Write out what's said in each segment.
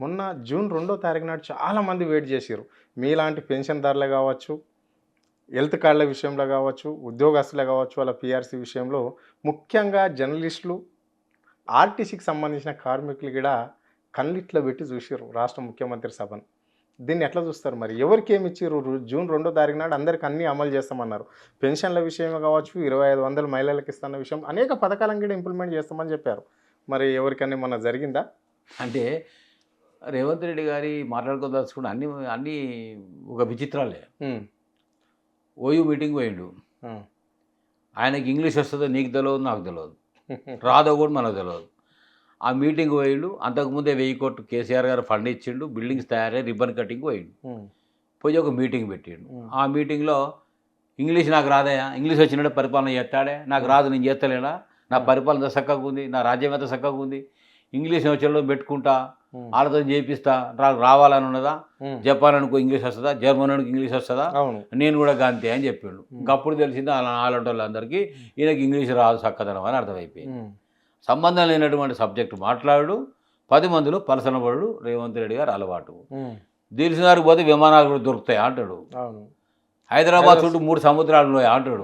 మొన్న జూన్ 2వ తారీఖు నాడు చాలామంది వెయిట్ చేసిర్రు. మీలాంటి పెన్షన్‌దారులే కావచ్చు, హెల్త్ కార్డుల విషయంలో కావచ్చు, ఉద్యోగస్తులే కావచ్చు, వాళ్ళ పీఆర్సీ విషయంలో ముఖ్యంగా జర్నలిస్టులు, ఆర్టీసీకి సంబంధించిన కార్మికులు కూడా కళ్ళిట్లో పెట్టి చూసిర్రు రాష్ట్ర ముఖ్యమంత్రి సభను. దీన్ని ఎట్లా చూస్తారు మరి? ఎవరికి ఏమి ఇచ్చిర్రు? జూన్ 2వ తారీఖు నాడు అందరికి అన్నీ అమలు చేస్తామన్నారు. పెన్షన్ల విషయమే కావచ్చు, 2500 మహిళలకు ఇస్తున్న విషయం, అనేక పథకాలను కూడా ఇంప్లిమెంట్ చేస్తామని చెప్పారు. మరి ఎవరికన్నా మొన్న జరిగిందా? అంటే రేవంత్ రెడ్డి గారి మాట్లాడుకోదలుచుకున్న అన్ని అన్నీ ఒక విచిత్రాలే. ఓయూ మీటింగ్ పోయిండు. ఆయనకి ఇంగ్లీష్ వస్తుందో నీకు తెలియదు, నాకు తెలియదు, రాదో కూడా మనకు తెలియదు. ఆ మీటింగ్ పోయిండు. అంతకుముందే 1000 కోట్లు కేసీఆర్ గారు ఫండ్ ఇచ్చిండు, బిల్డింగ్స్ తయారై రిబ్బన్ కటింగ్ పోయిండు. పోయి ఒక మీటింగ్ పెట్టిండు. ఆ మీటింగ్లో ఇంగ్లీష్ నాకు రాదయా, ఇంగ్లీష్ వచ్చినట్టు పరిపాలన చేస్తాడే, నాకు రాదు, నేను చేస్తలేనా, నా పరిపాలన చక్కగా ఉంది, నా రాజ్యం ఎంత చక్కగా ఉంది, ఇంగ్లీష్ వచ్చేలో పెట్టుకుంటా, వాళ్ళతో చేపిస్తా, రావాలని ఉన్నదా, జపాన్ అనుకో ఇంగ్లీష్ వస్తుందా, జర్మన్ అనుకో ఇంగ్లీష్ వస్తుందా, నేను కూడా గంతే అని చెప్పిండు. ఇంకప్పుడు తెలిసింది అలాంటి వాళ్ళందరికీ ఈయనకి ఇంగ్లీష్ రాదు చక్కదనం అని అర్థమైపోయింది. సంబంధం లేనటువంటి సబ్జెక్టు మాట్లాడు, 10 మందిలో పలసనబడు రేవంత్ రెడ్డి గారు అలవాటు. దిల్సుఖ్నగర్కి పోతే విమానాలు కూడా దొరుకుతాయి అంటాడు. హైదరాబాద్ చుట్టూ 3 సముద్రాలు ఉన్నాయి అంటాడు.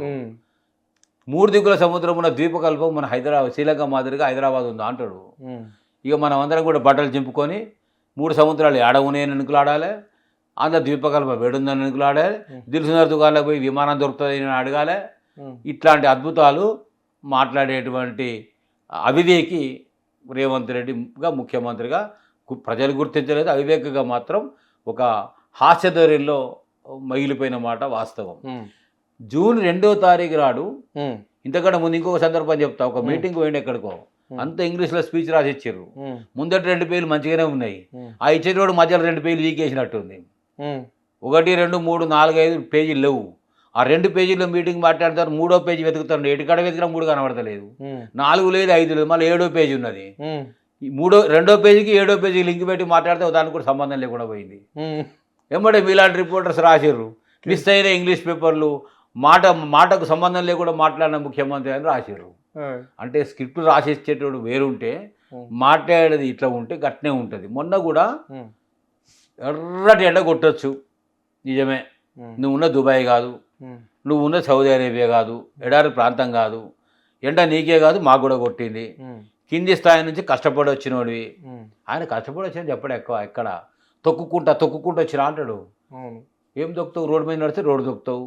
3 దిక్కుల సముద్రం ఉన్న ద్వీపకల్పం మన హైదరాబాద్ శ్రీలంక మాదిరిగా హైదరాబాద్ ఉందా అంటాడు. ఇక మనం అందరం కూడా బట్టలు చింపుకొని 3 సముద్రాలు ఏడవునేని ఎన్నుకులాడాలి, అందరు ద్వీపకల్పం వేడుందని ఎన్నుకులాడాలి, దిల్సుఖ్నగర్ దుకాణంలో పోయి విమానం దొరుకుతుంది అని అడగాలి. ఇట్లాంటి అద్భుతాలు మాట్లాడేటువంటి అవివేకి రేవంత్ రెడ్డిగా ముఖ్యమంత్రిగా ప్రజలు గుర్తించలేదు. అవివేకగా మాత్రం ఒక హాస్యధోరణిలో మిగిలిపోయిన మాట వాస్తవం. జూన్ 2వ తారీఖు నాడు, ఇంతకంటే ముందు ఇంకొక సందర్భం చెప్తా, ఒక మీటింగ్ పోయింది ఎక్కడికో, అంత ఇంగ్లీష్లో స్పీచ్ రాసి ఇచ్చారు. ముందటి 2 పేజీలు మంచిగానే ఉన్నాయి, ఆ ఇచ్చేటోడు మధ్యలో 2 పేజీలు వీకేసినట్టుంది. 1, 2, 3, 4, 5 పేజీలు లేవు. ఆ 2 పేజీల్లో మీటింగ్ మాట్లాడతారు, 3వ పేజీ వెతుకుతారు, ఎటుకాడ వెతికినా 3 కనబడతలేదు, 4 లేదు, 5 లేదు, మళ్ళీ 7వ పేజీ ఉన్నది. 2వ పేజీకి 7వ పేజీకి లింక్ పెట్టి మాట్లాడితే దానికి కూడా సంబంధం లేకుండా పోయింది. ఏమంటే మీలాంటి రిపోర్టర్స్ రాసిర్రు, మిస్ అయిన ఇంగ్లీష్ పేపర్లు, మాటకు సంబంధం లేకుండా మాట్లాడిన ముఖ్యమంత్రి అని రాసిర్రు. అంటే స్క్రిప్ట్ రాసిచ్చేటోడు వేరుంటే మాట్లాడేది ఇట్లా ఉంటే గట్నే ఉంటుంది. మొన్న కూడా ఎర్రటి ఎండ కొట్టచ్చు, నిజమే, నువ్వు ఉన్న దుబాయ్ కాదు, నువ్వు ఉన్న సౌదీ అరేబియా కాదు, ఎడారి ప్రాంతం కాదు, ఎండ నీకే కాదు మాకు కూడా కొట్టింది, కింది స్థాయి నుంచి కష్టపడి వచ్చినోడివి. ఆయన కష్టపడి వచ్చిన చెప్పడు ఎక్కడ తొక్కుకుంటా వచ్చినా అంటాడు. ఏం దొక్కుతావు? రోడ్డు మీద నడితే రోడ్డు దొక్కుతావు,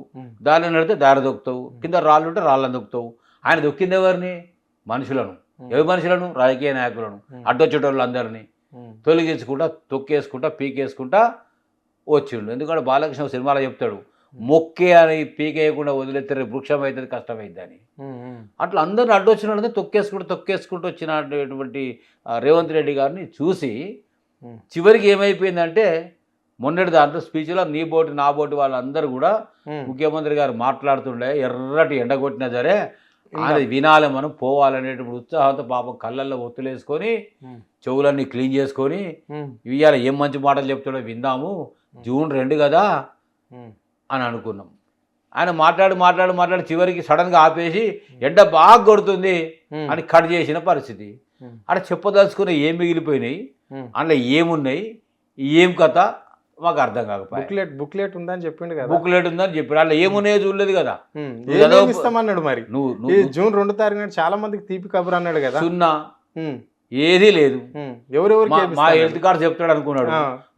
దారిలో నడితే దారి దొక్కుతావు, కింద రాళ్ళు ఉంటే రాళ్ళని దొక్కుతావు. ఆయన దొక్కింది ఎవరిని? మనుషులను. ఎవరి మనుషులను? రాజకీయ నాయకులను, అడ్డొచ్చేటోళ్ళు అందరినీ తొలగించుకుంటా, తొక్కేసుకుంటా, పీకేసుకుంటా వచ్చిండు. ఎందుకంటే బాలకృష్ణ సినిమాలో చెప్తాడు, మొక్కే అని పీకేయకుండా వదిలేస్తే వృక్షం అవుతుంది, కష్టమైంది అని. అట్లా అందరిని అడ్డొచ్చినట్టు తొక్కేసుకుంటూ వచ్చినటువంటి రేవంత్ రెడ్డి గారిని చూసి చివరికి ఏమైపోయిందంటే, మొన్నటి దాంట్లో స్పీచ్లో నీ బోటి నా బోటి వాళ్ళందరూ కూడా ముఖ్యమంత్రి గారు మాట్లాడుతుండే, ఎర్రటి ఎండ కొట్టినా సరే అది వినాలి, మనం పోవాలనేటువంటి ఉత్సాహంతో పాపం కళ్ళల్లో ఒత్తులేసుకొని చెవులన్నీ క్లీన్ చేసుకొని ఇవాళ ఏం మంచి మాటలు చెప్తాడో విందాము, జూన్ 2 కదా అని అనుకున్నాం. ఆయన మాట్లాడి చివరికి సడన్గా ఆపేసి ఎండ బాగా కొడుతుంది అని కట్ చేసిన పరిస్థితి. అక్కడ చెప్పదలుచుకున్న ఏం మిగిలిపోయినాయి, అందులో ఏమున్నాయి, ఏం కథ మాకు అర్థం కాకపోయింది. బుక్లెట్ ఉందని చెప్పిండు కదా, బుక్లెట్ ఉందని చెప్పాడు, అందులో ఏమున్నాయో చూడలేదు కదా. ఇస్తామన్నాడు మరి. నువ్వు జూన్ 2వ తారీఖు నాడు చాలా మందికి తీపి కబురు అన్నాడు కదా. సున్నా, ఏదీ లేదు. ఎవరెవరికి మా హెల్త్ కార్డ్స్ చెప్తాడు అనుకున్నాడు.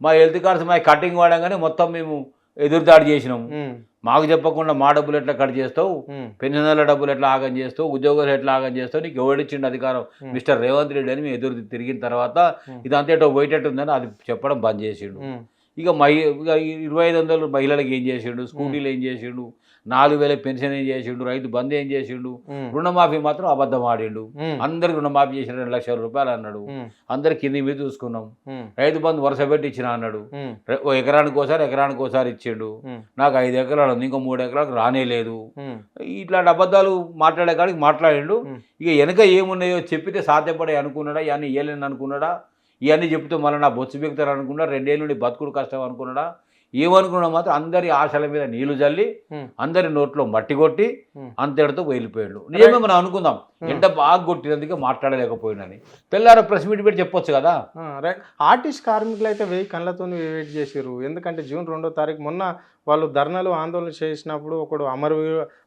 మా హెల్త్ కార్డ్స్ మా కటింగ్ వాడంగానే మొత్తం మేము ఎదురుదాడి చేసినాము. మాకు చెప్పకుండా మా డబ్బులు ఎట్లా కట్ చేస్తావు, పెన్షనర్ల డబ్బులు ఎట్లా ఆగం చేస్తావు, ఉద్యోగులు ఎట్లా ఆగం చేస్తావు, నీకు ఎవడిచ్చిండు అధికారం మిస్టర్ రేవంత్ రెడ్డి అని మేము ఎదురు తిరిగిన తర్వాత ఇదంతా ఎటో పోయేటట్టు ఉందని అది చెప్పడం బంద్ చేసిండు. ఇక 2500 మహిళలకు ఏం చేసిండు, స్కూటీలు ఏం చేసిండు, 4000 పెన్షన్ ఏం చేసిండు, రైతు బంద్ ఏం చేసిండు, రుణమాఫీ మాత్రం అబద్ధం ఆడిండు. అందరికి రుణమాఫీ చేసిన 2 లక్షల రూపాయలు అన్నాడు, అందరికి కింది మీద చూసుకున్నాం. రైతు బంధు వరుస పెట్టి ఇచ్చిన అన్నాడు, ఎకరానికి ఒకసారి ఇచ్చిండు. నాకు 5 ఎకరాలు ఉంది, ఇంకో 3 ఎకరాలకు రానేలేదు. ఇట్లాంటి అబద్ధాలు మాట్లాడే కాడికి మాట్లాడిండు. ఇక వెనక ఏమున్నాయో చెప్పితే సాధ్యపడే అనుకున్నాడా, ఇవన్నీ ఇవ్వలేని అనుకున్నాడా, ఇవన్నీ చెప్తే మళ్ళీ నా బొచ్చు బిగుతారు అనుకున్నాడా, 2 ఏళ్ళ నుండి బతుకుడు కష్టం అనుకున్నాడా, ఏమనుకున్నా మాత్రం అందరి ఆశల మీద నీళ్లు జల్లి అందరి నోట్లో మట్టి కొట్టి అంతటితో వెళ్ళిపోయాడు. నిజమే మనం అనుకుందాం ఎండ బాగా కొట్టినందుకే మాట్లాడలేకపోయినని. తెల్లార ప్రెస్ మీట్ పెట్టి చెప్పొచ్చు కదా. రైట్. ఆర్టిస్ట్ కార్మికులు అయితే 1000 కళ్ళతో వెయిట్ చేసారు. ఎందుకంటే జూన్ 2వ తారీఖు మొన్న వాళ్ళు ధర్నాలు ఆందోళన చేసినప్పుడు ఒకడు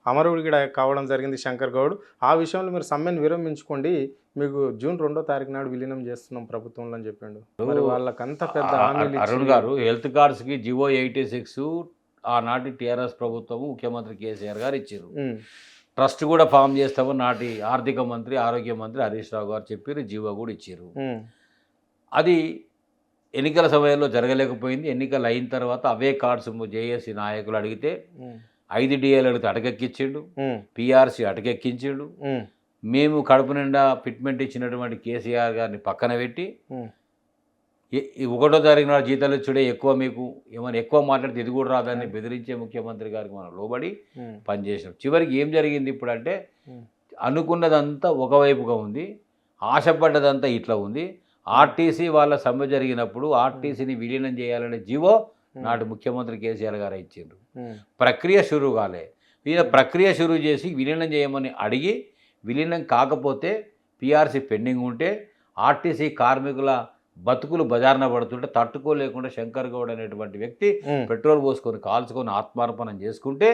అమరవీరుడు కావడం జరిగింది, శంకర్ గౌడ్. ఆ విషయంలో మీరు సమ్మెను విరమించుకోండి, మీకు జూన్ 2వ తారీఖు నాడు విలీనం చేస్తున్నాం ప్రభుత్వంలో అని చెప్పిండు. మరి వాళ్ళకంత పెద్ద అరుణ్ గారు హెల్త్ కార్డ్స్కి జివో 86 ఆనాటి టీఆర్ఎస్ ప్రభుత్వము ముఖ్యమంత్రి కేసీఆర్ గారు ఇచ్చారు. ట్రస్ట్ కూడా ఫామ్ చేస్తాము నాటి ఆర్థిక మంత్రి ఆరోగ్య మంత్రి హరీష్ రావు గారు చెప్పారు, జివో కూడా ఇచ్చారు. అది ఎన్నికల సమయంలో జరగలేకపోయింది. ఎన్నికలు అయిన తర్వాత అవే కార్డ్స్ జేఏసీ నాయకులు అడిగితే 5 DAలు అడిగితే అటకెక్కించిండు, పిఆర్సీ అటకెక్కించిండు. మేము కడుపు నిండా ఫిట్మెంట్ ఇచ్చినటువంటి కేసీఆర్ గారిని పక్కన పెట్టి 1వ తారీఖు నాడు జీతాలు ఇచ్చుడే ఎక్కువ, మీకు ఏమైనా ఎక్కువ మాట్లాడితే ఇది కూడా రాదని బెదిరించే ముఖ్యమంత్రి గారికి మనం లోబడి పనిచేసినాం. చివరికి ఏం జరిగింది ఇప్పుడు అంటే అనుకున్నదంతా ఒకవైపుగా ఉంది, ఆశపడ్డదంతా ఇట్లా ఉంది. ఆర్టీసీ వాళ్ళ సమ్మె జరిగినప్పుడు ఆర్టీసీని విలీనం చేయాలనే జీవో నాటి ముఖ్యమంత్రి కేసీఆర్ గారు ఇచ్చిండ్రు. ప్రక్రియ షురూ కాలే. ఈయన ప్రక్రియ షురూ చేసి విలీనం చేయమని అడిగి విలీనం కాకపోతే పిఆర్సీ పెండింగ్ ఉంటే ఆర్టీసీ కార్మికుల బతుకులు బజార్న పడుతుంటే తట్టుకోలేకుండా శంకర్ గౌడ్ అనేటువంటి వ్యక్తి పెట్రోల్ పోసుకొని కాల్చుకొని ఆత్మార్పణం చేసుకుంటే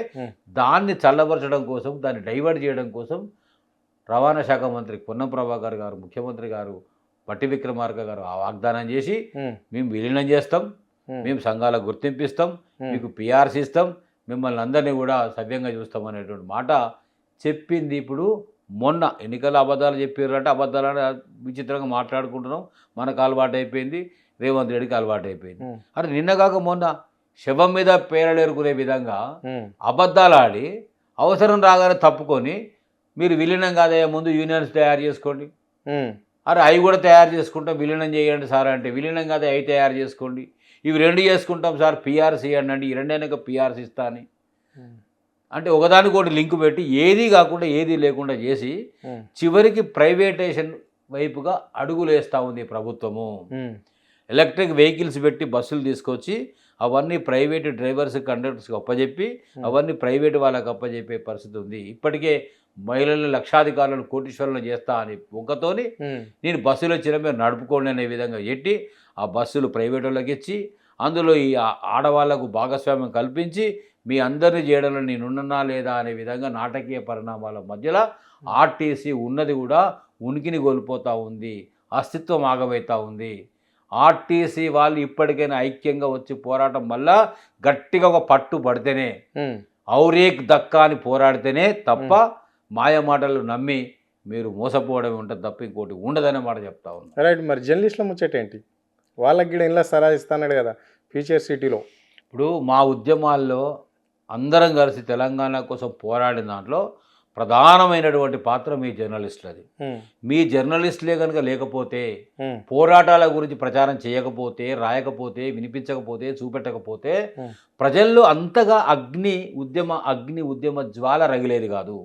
దాన్ని చల్లబరచడం కోసం, దాన్ని డైవర్ట్ చేయడం కోసం రవాణా శాఖ మంత్రి పొన్నం ప్రభాకర్ గారు, ముఖ్యమంత్రి గారు పట్టి విక్రమార్క గారు ఆ వాగ్దానం చేసి మేము విలీనం చేస్తాం, మేము సంఘాలకు గుర్తింపిస్తాం, మీకు పిఆర్సీ ఇస్తాం, మిమ్మల్ని అందరినీ కూడా సవ్యంగా చూస్తాం అనేటువంటి మాట చెప్పింది. ఇప్పుడు మొన్న ఎన్నికల అబద్ధాలు చెప్పారంటే అబద్ధాలని విచిత్రంగా మాట్లాడుకుంటున్నాం, మనకు అలవాటు అయిపోయింది, రేవంత్ రెడ్డికి అలవాటు అయిపోయింది. అంటే నిన్న కాక మొన్న శవం మీద పేరలేరుకునే విధంగా అబద్ధాలు ఆడి అవసరం రాగానే తప్పుకొని మీరు విలీనం కాదయ్యే ముందు యూనియన్స్ తయారు చేసుకోండి, అరే అవి కూడా తయారు చేసుకుంటాం విలీనం చేయండి సార్ అంటే విలీనం కాదు అవి తయారు చేసుకోండి, ఇవి 2 చేసుకుంటాం సార్ పిఆర్సీ అనండి, ఈ 2 అయినాక పిఆర్సీ ఇస్తా అని అంటే ఒకదానికోటి లింక్ పెట్టి ఏదీ కాకుండా ఏదీ లేకుండా చేసి చివరికి ప్రైవేటైజేషన్ వైపుగా అడుగులు వేస్తూ ఉంది ప్రభుత్వము. ఎలక్ట్రిక్ వెహికల్స్ పెట్టి బస్సులు తీసుకొచ్చి అవన్నీ ప్రైవేటు డ్రైవర్స్ కండక్టర్స్కి అప్పచెప్పి అవన్నీ ప్రైవేటు వాళ్ళకి అప్పచెప్పే పరిస్థితి ఉంది. ఇప్పటికే మహిళలను లక్షాధికారులను కోటీశ్వరులను చేస్తా అని ఒక్కతోని నేను బస్సులు వచ్చిన మీరు నడుపుకోండి అనే విధంగా ఎట్టి ఆ బస్సులు ప్రైవేట్ వాళ్ళకి ఇచ్చి అందులో ఈ ఆడవాళ్లకు భాగస్వామ్యం కల్పించి మీ అందరినీ చేయడంలో నేనున్నా లేదా అనే విధంగా నాటకీయ పరిణామాల మధ్యలో ఆర్టీసీ ఉన్నది కూడా ఉనికిని కోల్పోతూ ఉంది, అస్తిత్వం ఆగమవుతూ ఉంది. ఆర్టీసీ వాళ్ళు ఇప్పటికైనా ఐక్యంగా వచ్చి పోరాటం వల్ల గట్టిగా ఒక పట్టు పడితేనే ఔరేక్ దక్కా అని పోరాడితేనే తప్ప మాయ మాటలు నమ్మి మీరు మోసపోవడం ఉంటుంది తప్ప ఇంకోటి ఉండదనే మాట చెప్తా ఉన్నా. రైట్. మరి జర్నలిస్టుల ముచ్చటేంటి? వాళ్ళకి కూడా ఇలా సలహా ఇస్తాడు కదా ఫ్యూచర్ సిటీలో. ఇప్పుడు మా ఉద్యమాల్లో అందరం కలిసి తెలంగాణ కోసం పోరాడిన దాంట్లో ప్రధానమైనటువంటి పాత్ర మీ జర్నలిస్టులది. మీ జర్నలిస్టులే కనుక లేకపోతే, పోరాటాల గురించి ప్రచారం చేయకపోతే, రాయకపోతే, వినిపించకపోతే, చూపెట్టకపోతే ప్రజల్లో అంతగా అగ్ని ఉద్యమ జ్వాల రగిలేది కాదు.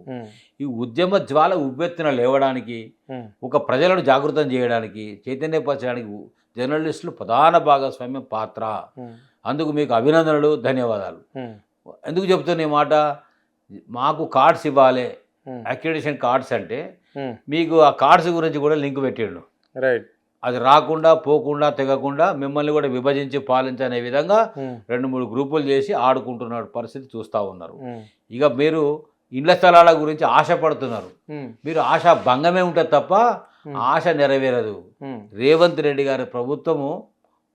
ఈ ఉద్యమ జ్వాల ఉవ్వెత్తున లేవడానికి, ఒక ప్రజలను జాగృతం చేయడానికి, చైతన్యపరచడానికి జర్నలిస్టులు ప్రధాన భాగస్వామ్యం పాత్ర. అందుకు మీకు అభినందనలు, ధన్యవాదాలు. ఎందుకు చెప్తున్నా ఈ మాట? మాకు కార్డ్స్ ఇవ్వాలి, అక్రిడిటేషన్ కార్డ్స్ అంటే మీకు ఆ కార్డ్స్ గురించి కూడా లింక్ పెట్టిండు. రైట్. అది రాకుండా పోకుండా తెగకుండా మిమ్మల్ని కూడా విభజించి పాలించనే విధంగా 2-3 గ్రూపులు చేసి ఆడుకుంటున్న పరిస్థితి చూస్తూ ఉన్నారు. ఇక మీరు ఇళ్ల స్థలాల గురించి ఆశపడుతున్నారు. మీరు ఆశ భంగమే ఉంటుంది తప్ప ఆశ నెరవేరదు. రేవంత్ రెడ్డి గారి ప్రభుత్వము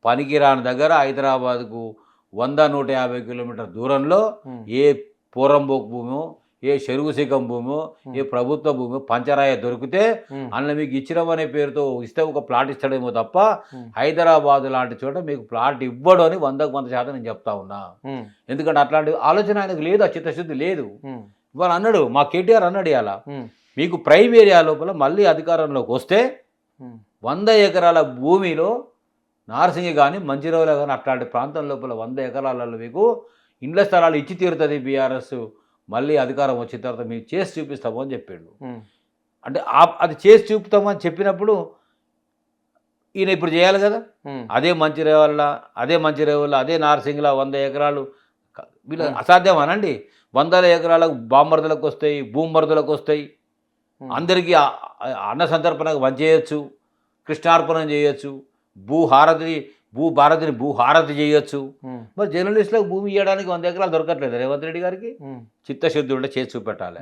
పనికిరాని దగ్గర హైదరాబాద్కు 100-150 కిలోమీటర్ దూరంలో ఏ పోరంబోక్ భూమో, ఏ చెరువు శిఖం భూమో, ఏ ప్రభుత్వ భూమో పంచరాయ దొరికితే అందులో మీకు ఇచ్చినమనే పేరుతో ఇస్తే ఒక ప్లాట్ ఇస్తాడేమో తప్ప హైదరాబాద్ లాంటి చోట మీకు ప్లాట్ ఇవ్వడు అని 100% నేను చెప్తా ఉన్నా. ఎందుకంటే అట్లాంటి ఆలోచన ఆయనకు లేదు, ఆ చిత్తశుద్ధి లేదు. ఇవాళ అన్నాడు, మా కేటీఆర్ అన్నాడు, ఇలా మీకు ప్రైమ్ ఏరియా లోపల మళ్ళీ అధికారంలోకి వస్తే 100 ఎకరాల భూమిలో నార్సింగి కానీ మంచిర్యాల కానీ అట్లాంటి ప్రాంతం లోపల 100 ఎకరాలలో మీకు ఇండ్ల స్థలాలు ఇచ్చి తీరుతుంది బీఆర్ఎస్ మళ్ళీ అధికారం వచ్చిన తర్వాత మీకు చేసి చూపిస్తాము అని చెప్పాడు. అంటే అది చేసి చూపుతామని చెప్పినప్పుడు ఈయన ఇప్పుడు చేయాలి కదా. అదే మంచిర్యాల అదే నార్సింగ్లా 100 ఎకరాలు వీళ్ళు అసాధ్యం అనండి. 100 ఎకరాలకు బామ్మర్దులకు వస్తాయి, భూమర్దులకు వస్తాయి, అందరికీ అన్న సంతర్పణకు చేయొచ్చు, కృష్ణార్పణం చేయొచ్చు, భూభారతిని భూహారతి చేయొచ్చు. మరి జర్నలిస్టులకు భూమి ఇవ్వడానికి 100 ఎకరాలు దొరకట్లేదు రేవంత్ రెడ్డి గారికి. చిత్తశుద్ధి ఉంటే చేసి చూపెట్టాలి.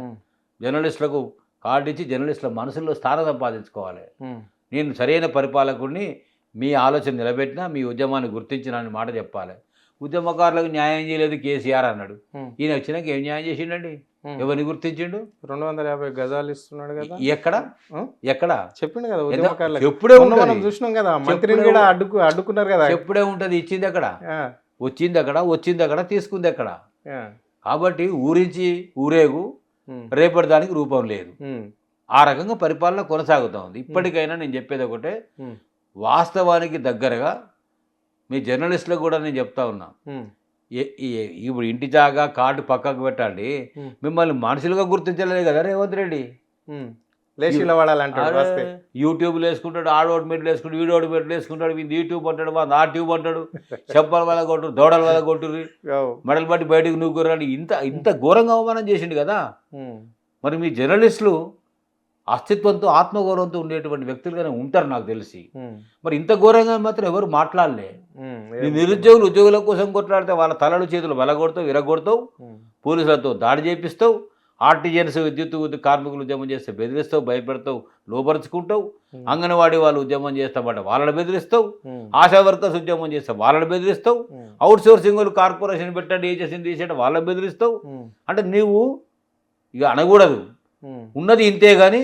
జర్నలిస్టులకు కార్డు ఇచ్చి జర్నలిస్టుల మనసుల్లో స్థానం సంపాదించుకోవాలి. నేను సరైన పరిపాలకుడిని, మీ ఆలోచన నిలబెట్టినా, మీ ఉద్యమాన్ని గుర్తించిన అని మాట చెప్పాలి. ఉద్యమకారులకు న్యాయం చేయలేదు కేసీఆర్ అన్నాడు. ఈయన వచ్చినాక ఏం న్యాయం చేసిండండి? ఎవరిని గుర్తించిండు? 250 గజాలు ఇస్తున్నాడు కదా. ఎక్కడ చెప్పిండు కదా ఉద్యమకారులకు. ఎప్పుడే మనం చూసినాం కదా, మంత్రిని కూడా అడ్డుకున్నారు కదా. ఎప్పుడే ఉంటుంది. ఇచ్చింది ఎక్కడ? వచ్చింది ఎక్కడ తీసుకుంది ఎక్కడ? కాబట్టి ఊరించి ఊరేగు, రేపటి దానికి రూపం లేదు. ఆ రకంగా పరిపాలన కొనసాగుతూ ఉంది. ఇప్పటికైనా నేను చెప్పేది ఒకటే, వాస్తవానికి దగ్గరగా మీ జర్నలిస్టులకు కూడా నేను చెప్తా ఉన్నా, ఇప్పుడు ఇంటి జాగా కార్డు పక్కకు పెట్టండి. మిమ్మల్ని మనుషులుగా గుర్తించలేదు కదా రేవంత్ రెడ్డి. యూట్యూబ్లు వేసుకుంటాడు, ఆడోటి మెట్లు వేసుకుంటాడు, వీడోటి మెట్లు వేసుకుంటాడు, యూట్యూబ్ అంటాడు, ఆ ట్యూబ్ అంటాడు, చెప్పల వల్ల కొట్టురు, దౌడల వల్ల కొట్టుర్రి, మెడలు బట్టి బయటకు నూకుర్రని ఇంత ఘోరంగా అవమానం చేసిండు కదా. మరి మీ జర్నలిస్టులు అస్తిత్వంతో ఆత్మగౌరవంతో ఉండేటువంటి వ్యక్తులుగానే ఉంటారు నాకు తెలిసి. మరి ఇంత ఘోరంగా మాత్రం ఎవరు మాట్లాడలే. నిరుద్యోగులు ఉద్యోగుల కోసం కొట్లాడితే వాళ్ళ తలలు చేతులు వెలగొడతావు, విరగొడతావు, పోలీసులతో దాడి చేపిస్తావు, ఆర్టీజన్స్ విద్యుత్ కార్మికులు ఉద్యమం చేస్తే బెదిరిస్తావు, భయపెడతావు, లోపరుచుకుంటావు, అంగన్వాడీ వాళ్ళు ఉద్యమం చేస్తామంటే వాళ్ళని బెదిరిస్తావు, ఆశా వర్కర్స్ ఉద్యమం చేస్తే వాళ్ళని బెదిరిస్తావు, అవుట్ సోర్సింగ్ వాళ్ళు కార్పొరేషన్ పెట్టండి ఏజెన్సీని తీసేట వాళ్ళని బెదిరిస్తావు. అంటే నీవు ఇక అనకూడదు, ఉన్నది ఇంతే కానీ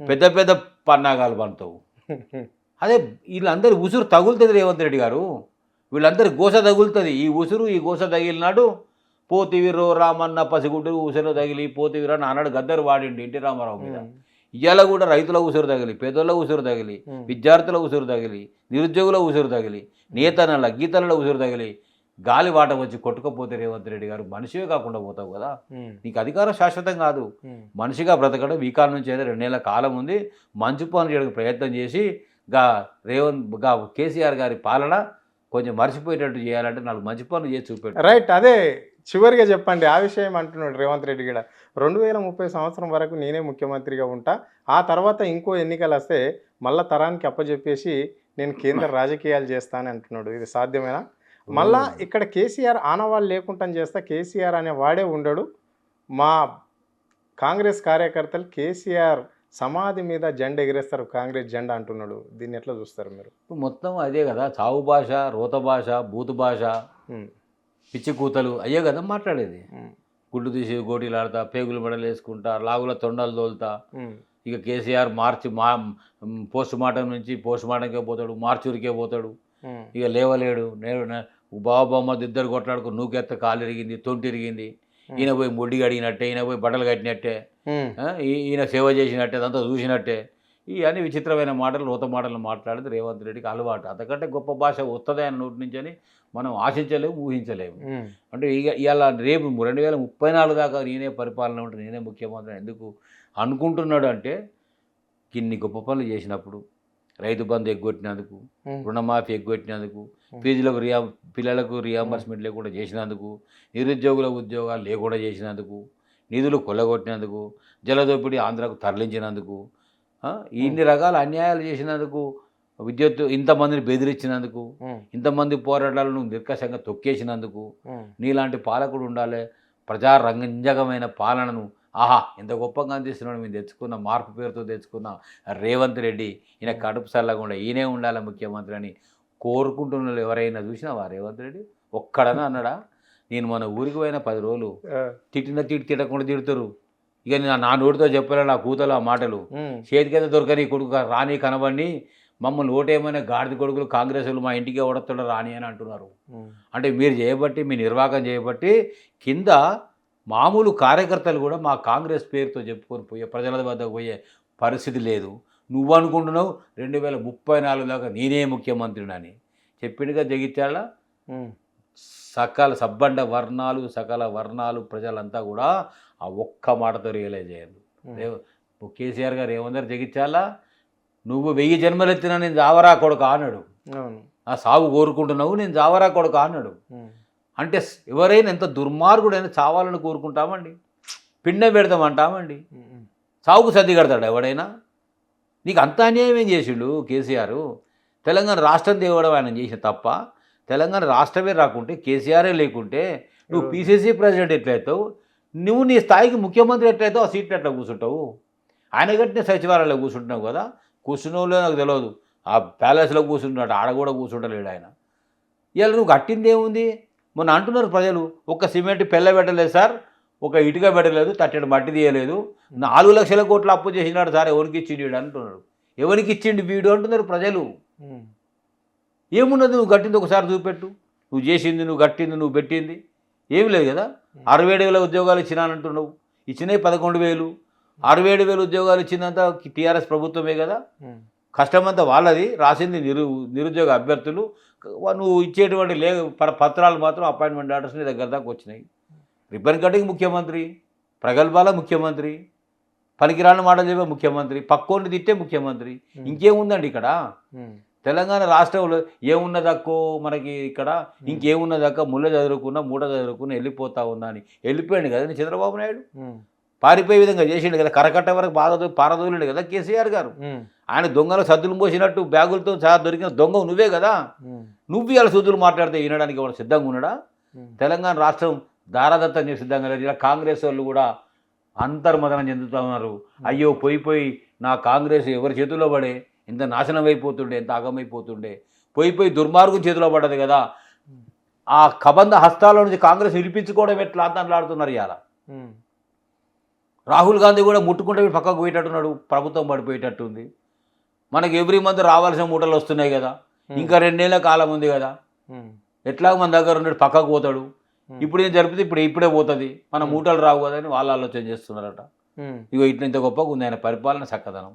పెద్ద పెద్ద పన్నాగాలు పండుతావు. అదే వీళ్ళందరి ఉసురు తగులుతుంది రేవంత్ రెడ్డి గారు, వీళ్ళందరి గోస తగులుతుంది. ఈ గోస తగిలినాడు పోతివీరో రామన్న పసిగుడ్డు ఉసురు తగిలి పోతివీర అన్నాడు గద్దరు వాడిండి ఎన్టీ రామారావు మీద. ఇవాళ కూడా రైతుల ఉసురు తగిలి, పేదోళ్ళ ఉసురు తగిలి, విద్యార్థుల ఉసురు తగిలి, నిరుద్యోగుల ఉసురు తగిలి, నేతనల గీతల ఉసురు తగిలి గాలి వాట వచ్చి కొట్టుకపోతే రేవంత్ రెడ్డి గారు మనిషివే కాకుండా పోతావు కదా. నీకు అధికారం శాశ్వతం కాదు. మనిషిగా బ్రతకడం ఈ కాలం నుంచి అయితే 2 నెలల కాలం ఉంది. మంచి పనులు చేయడానికి ప్రయత్నం చేసి కేసీఆర్ గారి పాలన కొంచెం మర్చిపోయేటట్టు చేయాలంటే 4 మంచి పనులు చేసి చూపెట్టు. రైట్, అదే చివరిగా చెప్పండి ఆ విషయం అంటున్నాడు రేవంత్ రెడ్డి కూడా. 2030 సంవత్సరం వరకు నేనే ముఖ్యమంత్రిగా ఉంటా, ఆ తర్వాత ఇంకో ఎన్నికలు వస్తే మళ్ళా తరానికి అప్పచెప్పేసి నేను కేంద్ర రాజకీయాలు చేస్తానని అంటున్నాడు. ఇది సాధ్యమేనా? మళ్ళా ఇక్కడ కేసీఆర్ ఆనవాళ్ళు లేకుండా చేస్తా, కేసీఆర్ అనే వాడే ఉండడు, మా కాంగ్రెస్ కార్యకర్తలు కేసీఆర్ సమాధి మీద జెండా ఎగిరేస్తారు, కాంగ్రెస్ జెండా అంటున్నాడు. దీన్ని ఎట్లా చూస్తారు మీరు? మొత్తం అదే కదా, చావు భాష, రోత భాష, బూతు భాష, పిచ్చి కూతలు అయ్యే కదా మాట్లాడేది. గుడ్డు తీసి గోటీలు ఆడతా, పేగులు మెడలు వేసుకుంటా, లాగుల తొండలు తోలుతా. ఇక కేసీఆర్ పోస్ట్ మార్టం నుంచి పోస్ట్ మార్టంకే పోతాడు, మార్చూరికే పోతాడు, ఇక లేవలేడు. బాబమ్మ ఇద్దరు కొట్లాడుకు నూకెత్త కాలు ఇరిగింది, తొంటి ఇరిగింది, ఈయన పోయి ముడ్డి కడిగినట్టే, ఈయన పోయి బట్టలు కట్టినట్టే, ఈయన సేవ చేసినట్టే, అదంతా చూసినట్టే. ఇవన్నీ విచిత్రమైన మాటలు, రోత మాటలు మాట్లాడితే రేవంత్ రెడ్డికి అలవాటు. అంతకంటే గొప్ప భాష వస్తుంది ఆయన నోటి నుంచి అని మనం ఆశించలేము, ఊహించలేము. అంటే ఇవాళ రేపు 2034 దాకా నేనే పరిపాలన ఉంటే నేనే ముఖ్యమంత్రి ఎందుకు అనుకుంటున్నాడు అంటే, ఇన్ని గొప్ప పనులు చేసినప్పుడు, రైతు బంధు ఎగ్గొట్టినందుకు, రుణమాఫీ ఎగ్గొట్టినందుకు, పిల్లలకు రియంబర్స్మెంట్ లేకుండా చేసినందుకు, నిరుద్యోగుల ఉద్యోగాలు లేకుండా చేసినందుకు, నిధులు కొల్లగొట్టినందుకు, జలదోపిడీ ఆంధ్రాకు తరలించినందుకు, ఇన్ని రకాల అన్యాయాలు చేసినందుకు, విద్యుత్ ఇంతమందిని బెదిరించినందుకు, ఇంతమంది పోరాటాలను నిర్కషంగా తొక్కేసినందుకు, నీలాంటి పాలకుడు ఉండాలి. ప్రజారంజకమైన పాలనను ఎంత గొప్పగా అందిస్తున్నాడు. మేము తెచ్చుకున్న మార్పు పేరుతో తెచ్చుకున్న రేవంత్ రెడ్డి, ఈయన కడుపు చల్లకుండా ఈయనే ఉండాలి ముఖ్యమంత్రి అని కోరుకుంటున్న ఎవరైనా చూసినావా రేవంత్ రెడ్డి? ఒక్కడనా అన్నాడా? నేను మన ఊరికి పోయిన 10 రోజులు తిట్టకుండా తిడుతారు. ఇక నా నోటితో చెప్పలే నా కూతలు ఆ మాటలు. చేతికైతే దొరకని కొడుకు రాని కనబడి మమ్మల్ని ఓటేమైనా గాడిద కొడుకులు కాంగ్రెస్ వాళ్ళు మా ఇంటికి ఓడతాడు రాని అని అంటున్నారు. అంటే మీరు చేయబట్టి, మీ నిర్వాహకం చేయబట్టి కింద మామూలు కార్యకర్తలు కూడా మా కాంగ్రెస్ పేరుతో చెప్పుకొని పోయే ప్రజల వద్దకు పోయే పరిస్థితి లేదు. నువ్వు అనుకుంటున్నావు 2034 దాకా నేనే ముఖ్యమంత్రిని చెప్పిండుగా జగిత్యాల. సకల వర్ణాలు ప్రజలంతా కూడా ఆ ఒక్క మాటతో రియలైజ్ అయ్యారు. కేసీఆర్ గారు ఏమన్నారు జగిత్యాల? నువ్వు 1000 జన్మలెత్తినా నేను జావరా కొడుకా అన్నాడు. అవును. ఆ సావు కోరుకుంటున్నావు, నేను జావరా కొడుకా అన్నాడు. ఉమ్. అంటే ఎవరైనా ఎంత దుర్మార్గుడైనా చావాలని కోరుకుంటామండి, పిండం పెడతామంటామండి. ఉమ్. సావుకు సర్ది కడతాడు ఎవడైనా? నీకు అంత అన్యాయం ఏం చేసిండు కేసీఆర్? తెలంగాణ రాష్ట్రం తేవడం ఆయన చేసిన తప్ప, తెలంగాణ రాష్ట్రమే రాకుంటే, కేసీఆరే లేకుంటే నువ్వు పీసీసీ ప్రెసిడెంట్ ఎట్లయితావు? నువ్వు నీ స్థాయికి ముఖ్యమంత్రి ఎట్లయితావు? ఆ సీట్లు ఎట్లా కూర్చుంటావు? ఆయన గట్టిన సచివాలయంలో కూర్చుంటున్నావు కదా, కూర్చున్నోళ్ళే నాకు తెలియదు. ఆ ప్యాలెస్లో కూర్చుంటున్నాడు, ఆడ కూడా కూర్చుంటలేడు ఆయన. ఇవాళ నువ్వు కట్టింది ఏముంది? మొన్న అంటున్నారు ప్రజలు, ఒక్క సిమెంట్ పెళ్ళ పెట్టలేదు సార్, ఒక ఇటుక పెట్టలేదు, తట్టెడు మట్టి తీయలేదు, 4 లక్షల కోట్లు అప్పు చేసినాడు సార్, ఎవరికి ఇచ్చిండు వీడు అంటున్నాడు. ఎవరికి ఇచ్చిండు వీడు అంటున్నారు ప్రజలు. ఏమున్నది? నువ్వు కట్టింది ఒకసారి చూపెట్టు, నువ్వు చేసింది, నువ్వు కట్టింది, నువ్వు పెట్టింది ఏమి లేదు కదా. 67,000 ఉద్యోగాలు ఇచ్చినానంటున్నావు, ఇచ్చినాయి 11,000. 67,000 ఉద్యోగాలు ఇచ్చిందంతా టీఆర్ఎస్ ప్రభుత్వమే కదా. కష్టమంతా వాళ్ళది, రాసింది నిరుద్యోగ అభ్యర్థులు. నువ్వు ఇచ్చేటువంటి పత్రాలు మాత్రం అపాయింట్మెంట్ ఆర్డర్స్ నీ దగ్గర దాకా వచ్చినాయి. రిబ్బన్ కటింగ్ ముఖ్యమంత్రి, ప్రగల్భాల ముఖ్యమంత్రి, పనికిరాని మాటలు చెప్పే ముఖ్యమంత్రి, పక్కోని తిట్టే ముఖ్యమంత్రి. ఇంకేముందండి ఇక్కడ? తెలంగాణ రాష్ట్రంలో ఏమున్నదక్కో మనకి ఇక్కడ? ఇంకేమున్నదక్క? ముళ్ళ చదువుకున్నా, మూట చదువుకున్నా, వెళ్ళిపోతా ఉన్నా అని వెళ్ళిపోయాడు కదా చంద్రబాబు నాయుడు. పారిపోయే విధంగా చేసిండు కదా, కరకట్ట వరకు పారదోలేడు కదా కేసీఆర్ గారు. ఆయన దొంగల సద్దులు మోసినట్టు బ్యాగులతో సహా దొరికిన దొంగ నువ్వే కదా. నువ్వు ఇలా సూదులు మాట్లాడితే వినడానికి ఎవరు సిద్ధంగా ఉన్నాడా? తెలంగాణ రాష్ట్రం దారాదత్తం చేసి సిద్ధంగా లేదు. ఇలా కాంగ్రెస్ వాళ్ళు కూడా అంతర్మదనం చెందుతూ ఉన్నారు. అయ్యో పోయి నా కాంగ్రెస్ ఎవరి చేతుల్లో పడే ఎంత నాశనం అయిపోతుండే, ఎంత అగమైపోతుండే, పోయి దుర్మార్గం చేతిలో పడ్డది కదా. ఆ కబంధ హస్తాల నుంచి కాంగ్రెస్ విడిపించుకోవడం ఎట్లా అంతలాడుతున్నారు ఇవాళ. రాహుల్ గాంధీ కూడా ముట్టుకుంటే పక్కకు పోయేటట్టున్నాడు, ప్రభుత్వం పడిపోయేటట్టుంది. మనకి ఎవ్రీ మంత్ రావాల్సిన మూటలు వస్తున్నాయి కదా, ఇంకా 2 నెలల కాలం ఉంది కదా. ఎట్లా మన దగ్గర ఉన్నాడు, పక్కకు పోతాడు. ఇప్పుడు ఏం జరిపితే ఇప్పుడే పోతుంది, మన మూటలు రావు కదా అని వాళ్ళు ఆలోచన చేస్తున్నారట. ఇగో ఇట్లా ఇంత గొప్పగా ఉంది ఆయన పరిపాలన చక్కదనం.